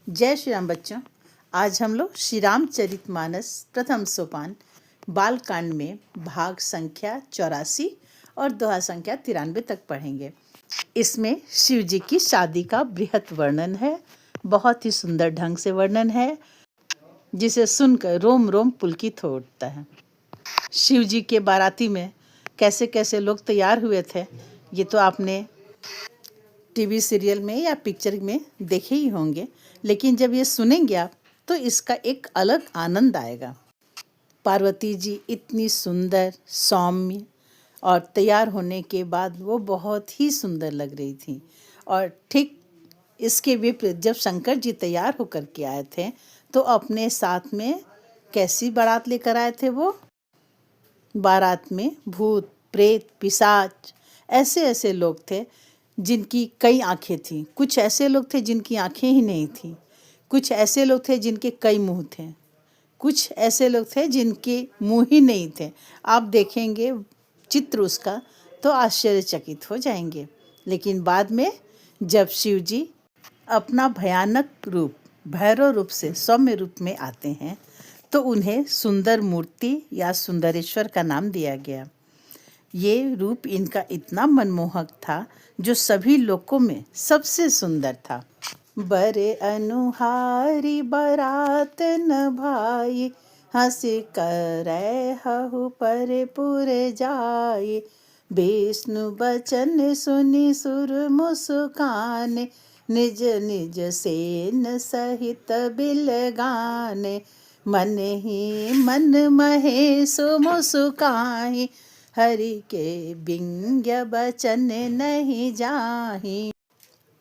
जय श्री राम बच्चों। आज हम लोग श्री रामचरितमानस प्रथम सोपान बालकांड में भाग संख्या 84 और दोहा संख्या 93 तक पढ़ेंगे। इसमें शिव जी की शादी का बृहत वर्णन है। बहुत ही सुंदर ढंग से वर्णन है, जिसे सुनकर रोम रोम पुलकित हो उठता है। शिव जी के बाराती में कैसे कैसे लोग तैयार हुए थे, ये तो आपने टीवी सीरियल में या पिक्चर में देखे ही होंगे, लेकिन जब ये सुनेंगे आप तो इसका एक अलग आनंद आएगा। पार्वती जी इतनी सुंदर, सौम्य और तैयार होने के बाद वो बहुत ही सुंदर लग रही थी। और ठीक इसके विपरीत जब शंकर जी तैयार होकर के आए थे तो अपने साथ में कैसी बारात लेकर आए थे। वो बारात में भूत, प्रेत, पिशाच ऐसे ऐसे लोग थे जिनकी कई आंखें थीं। कुछ ऐसे लोग थे जिनकी आंखें ही नहीं थीं। कुछ ऐसे लोग थे जिनके कई मुंह थे। कुछ ऐसे लोग थे जिनके मुंह ही नहीं थे। आप देखेंगे चित्र उसका तो आश्चर्यचकित हो जाएंगे। लेकिन बाद में जब शिव जी अपना भयानक रूप, भैरव रूप से सौम्य रूप में आते हैं तो उन्हें सुंदर मूर्ति या सुंदरेश्वर का नाम दिया गया। ये रूप इनका इतना मनमोहक था जो सभी लोकों में सबसे सुंदर था। बरे अनुहारी बरात न भाई, हंसी करे हहु परे पुरे जाई। विष्णु बचन सुनि सुर मुस्काने, निज निज सेन सहित बिल गाने। मन ही मन महेश मुस्काहि, हरि के बिंग्य बचन नहीं जाहि।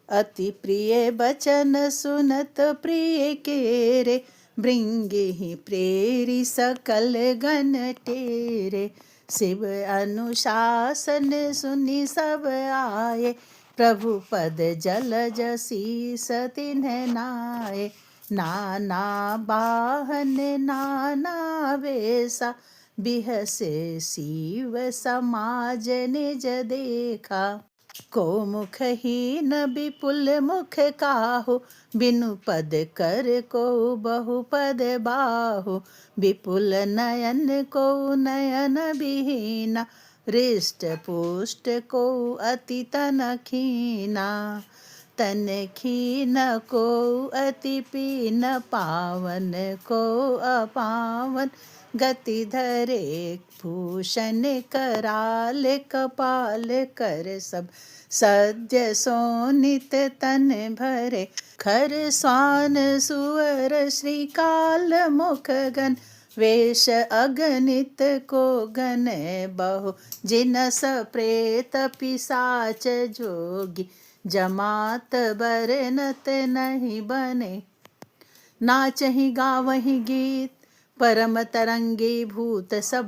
अति प्रिय बचन सुनत प्रिय केरे, भृंगि प्रेरी सकल गण टेरे। शिव अनुशासन सुनि सब आए, प्रभु पद जलज शीस तिन्ह नाए। नाना बाहन नाना वेशा, बिहसे शिव समाज निज देखा। को मुखहीन विपुल मुख काहू, बिनु पद कर को बहु पद बाहु। विपुल नयन को नयन विहीना, हृष्ट पुष्ट को अति तन खीना। तन खीन को अति पीन, पावन को अपावन। गति धरे भूषण कराल, कपाल कर सब सद्य सोनित तन भरे। खर स्वान सुअर श्रीकाल मुख गण, वेश अगणित को गण बहु। जिनस प्रेत पिशाच जोगी, जमात बरनत नहीं बने। नाचहि गावहि गीत, परम तरंगी भूत सब।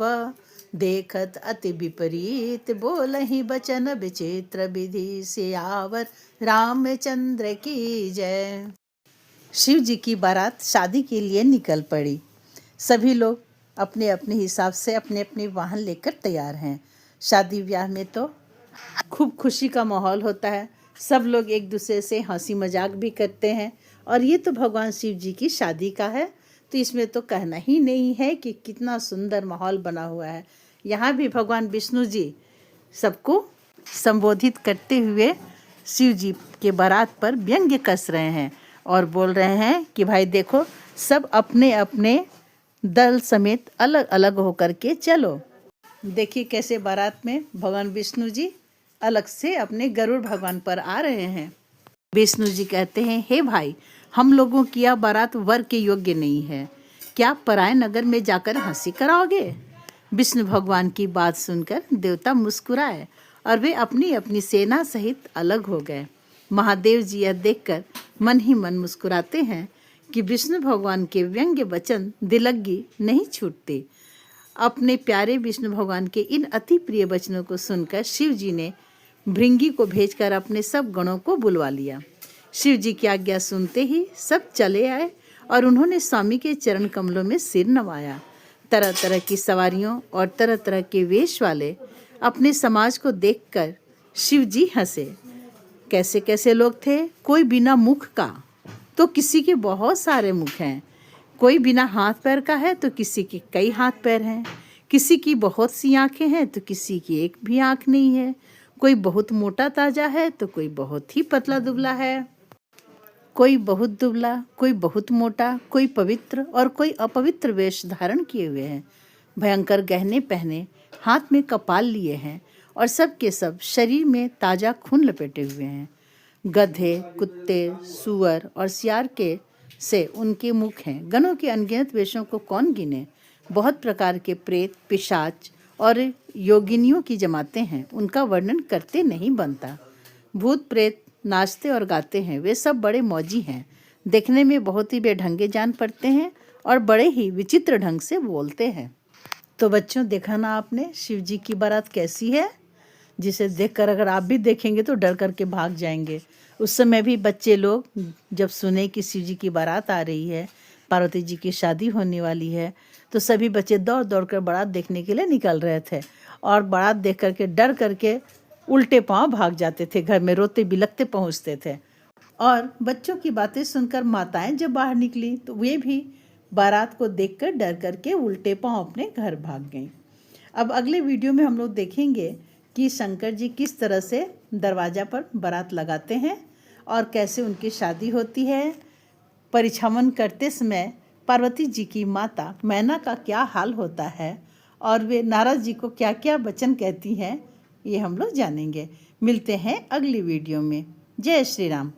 देखत अति विपरीत, बोलहि बचन विचित्र। विधि सियावर रामचंद्र की जय। शिव जी की बारात शादी के लिए निकल पड़ी। सभी लोग अपने अपने हिसाब से अपने अपने वाहन लेकर तैयार हैं। शादी ब्याह में तो खूब खुशी का माहौल होता है। सब लोग एक दूसरे से हंसी मजाक भी करते हैं। और ये तो भगवान शिव जी की शादी का है, तो इसमें तो कहना ही नहीं है कि कितना सुंदर माहौल बना हुआ है। यहाँ भी भगवान विष्णु जी सबको संबोधित करते हुए शिव जी के बारात पर व्यंग्य कस रहे हैं और बोल रहे हैं कि भाई देखो, सब अपने अपने दल समेत अलग अलग होकर के चलो। देखिए कैसे बारात में भगवान विष्णु जी अलग से अपने गरुड़ भगवान पर आ रहे हैं। विष्णु जी कहते हैं, हे भाई, हम लोगों की यह बारात वर के योग्य नहीं है। क्या पराय नगर में जाकर हंसी कराओगे? विष्णु भगवान की बात सुनकर देवता मुस्कुराए और वे अपनी अपनी सेना सहित अलग हो गए। महादेव जी यह देखकर मन ही मन मुस्कुराते हैं कि विष्णु भगवान के व्यंग्य वचन दिलग्गी नहीं छूटते। अपने प्यारे विष्णु भगवान के इन अति प्रिय वचनों को सुनकर शिव जी ने भृंगी को भेजकर अपने सब गणों को बुलवा लिया। शिव जी की आज्ञा सुनते ही सब चले आए और उन्होंने स्वामी के चरण कमलों में सिर नवाया। तरह तरह की सवारियों और तरह तरह के वेश वाले अपने समाज को देखकर शिव जी हंसे। कैसे कैसे लोग थे, कोई बिना मुख का, तो किसी के बहुत सारे मुख हैं। कोई बिना हाथ पैर का है तो किसी के कई हाथ पैर हैं। किसी की बहुत सी आंखें हैं तो किसी की एक भी आंख नहीं है। कोई बहुत मोटा ताजा है तो कोई बहुत ही पतला दुबला है। कोई बहुत दुबला, कोई बहुत मोटा, कोई पवित्र और कोई अपवित्र वेश धारण किए हुए हैं। भयंकर गहने पहने, हाथ में कपाल लिए हैं और सब के सब शरीर में ताजा खून लपेटे हुए हैं। गधे, कुत्ते, सूअर और सियार के से उनके मुख हैं। गणों के अनगिनत वेशों को कौन गिने। बहुत प्रकार के प्रेत, पिशाच और योगिनियों की जमातें हैं, उनका वर्णन करते नहीं बनता। भूत प्रेत नाचते और गाते हैं, वे सब बड़े मौजी हैं। देखने में बहुत ही बेढंगे जान पड़ते हैं और बड़े ही विचित्र ढंग से बोलते हैं। तो बच्चों, देखा ना आपने शिव जी की बारात कैसी है, जिसे देखकर अगर आप भी देखेंगे तो डर करके भाग जाएंगे। उस समय भी बच्चे लोग जब सुने कि शिव जी की बारात आ रही है, पार्वती जी की शादी होने वाली है, तो सभी बच्चे दौड़ दौड़ कर बारात देखने के लिए निकल रहे थे और बारात देख करके डर करके उल्टे पांव भाग जाते थे, घर में रोते बिलखते पहुंचते थे। और बच्चों की बातें सुनकर माताएं जब बाहर निकली तो वे भी बारात को देखकर डर करके उल्टे पांव अपने घर भाग गईं। अब अगले वीडियो में हम लोग देखेंगे कि शंकर जी किस तरह से दरवाजा पर बारात लगाते हैं और कैसे उनकी शादी होती है। परिछमन करते समय पार्वती जी की माता मैना का क्या हाल होता है और वे नारद जी को क्या क्या वचन कहती हैं, ये हम लोग जानेंगे। मिलते हैं अगली वीडियो में। जय श्री राम।